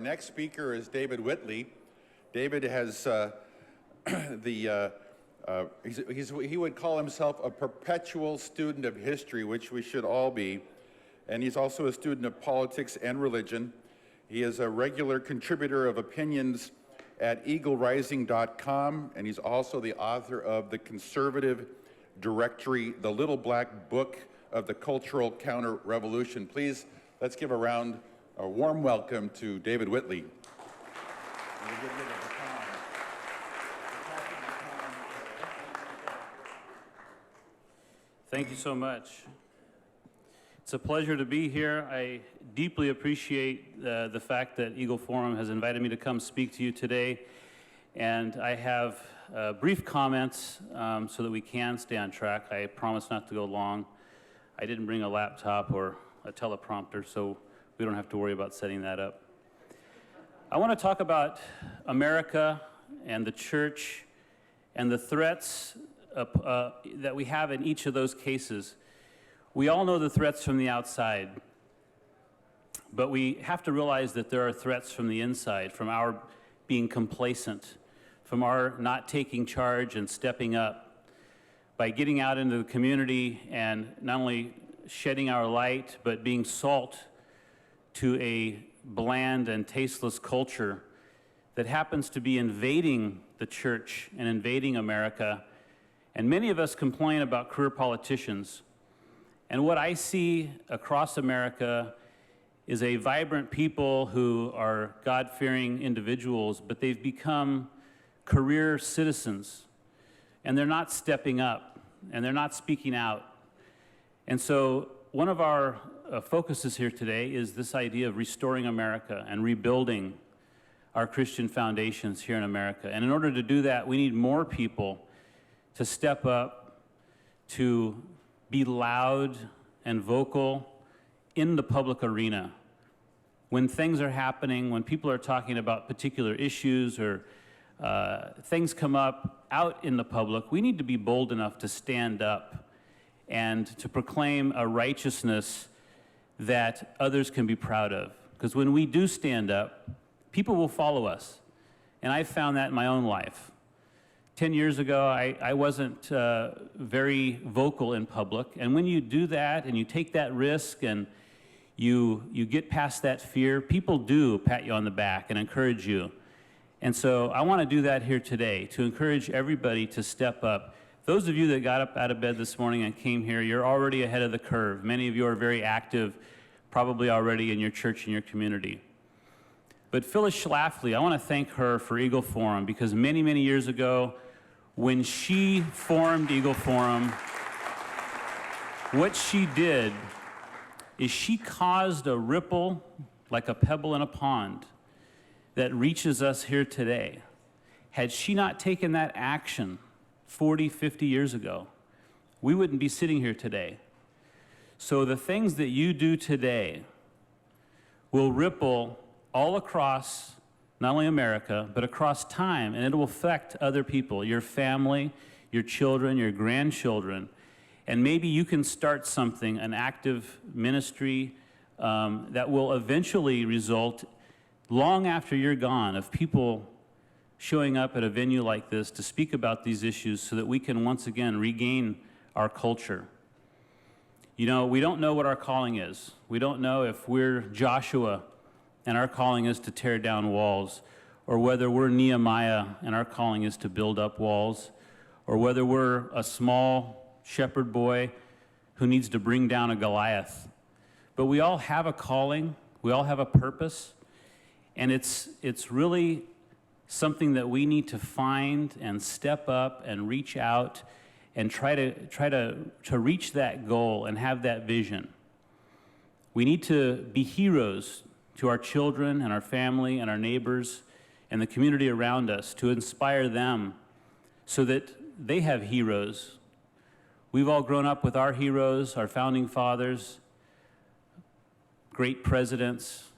next speaker is David Whitley. David has he would call himself a perpetual student of history, which we should all be, and he's also a student of politics and religion. He is a regular contributor of opinions at eaglerising.com, and he's also the author of the conservative directory, The Little Black Book of the Cultural Counter-Revolution. Please, let's give a warm welcome to David Whitley. Thank you so much. It's a pleasure to be here. I deeply appreciate the fact that Eagle Forum has invited me to come speak to you today. And I have brief comments so that we can stay on track. I promise not to go long. I didn't bring a laptop or a teleprompter, so we don't have to worry about setting that up. I want to talk about America and the church and the threats that we have in each of those cases. We all know the threats from the outside, but we have to realize that there are threats from the inside, from our being complacent, from our not taking charge and stepping up, by getting out into the community and not only shedding our light, but being salt to a bland and tasteless culture that happens to be invading the church and invading America. And many of us complain about career politicians. And what I see across America is a vibrant people who are God-fearing individuals, but they've become career citizens. And they're not stepping up, and they're not speaking out. And so one of our focuses here today is this idea of restoring America and rebuilding our Christian foundations here in America. And in order to do that, we need more people to step up, to be loud and vocal in the public arena. When things are happening, when people are talking about particular issues or things come up out in the public, we need to be bold enough to stand up and to proclaim a righteousness that others can be proud of. Because when we do stand up, people will follow us. And I found that in my own life. 10 years ago, I wasn't very vocal in public. And when you do that and you take that risk and you get past that fear, people do pat you on the back and encourage you. And so I want to do that here today, to encourage everybody to step up. Those of you that got up out of bed this morning and came here, you're already ahead of the curve. Many of you are very active, probably already in your church and your community. But Phyllis Schlafly, I want to thank her for Eagle Forum, because many, many years ago, when she formed Eagle Forum, what she did is she caused a ripple like a pebble in a pond that reaches us here today. Had she not taken that action 40, 50 years ago, we wouldn't be sitting here today. So the things that you do today will ripple all across not only America, but across time, and it will affect other people, your family, your children, your grandchildren. And maybe you can start something, an active ministry that will eventually result, long after you're gone, of people showing up at a venue like this to speak about these issues so that we can once again regain our culture. You know, we don't know what our calling is. We don't know if we're Joshua and our calling is to tear down walls, or whether we're Nehemiah and our calling is to build up walls, or whether we're a small shepherd boy who needs to bring down a Goliath. But we all have a calling, we all have a purpose, and it's really something that we need to find and step up and reach out and try to reach that goal and have that vision. We need to be heroes to our children and our family and our neighbors and the community around us, to inspire them so that they have heroes. We've all grown up with our heroes, our founding fathers, great presidents,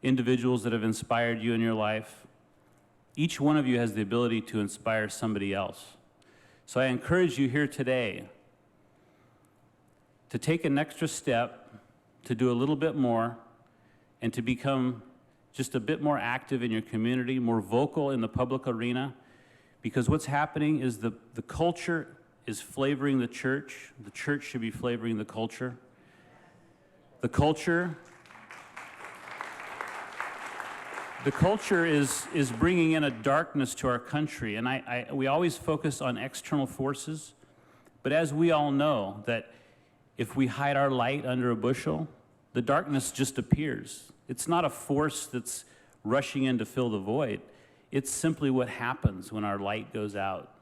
individuals that have inspired you in your life. Each one of you has the ability to inspire somebody else. So I encourage you here today to take an extra step, to do a little bit more, and to become just a bit more active in your community, more vocal in the public arena, because what's happening is the culture is flavoring the church should be flavoring the culture. The culture is bringing in a darkness to our country, and we always focus on external forces, but as we all know, that if we hide our light under a bushel, the darkness just appears. It's not a force that's rushing in to fill the void. It's simply what happens when our light goes out.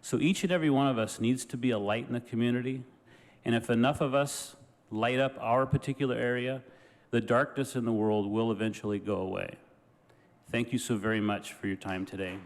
So each and every one of us needs to be a light in the community, and if enough of us light up our particular area, the darkness in the world will eventually go away. Thank you so very much for your time today.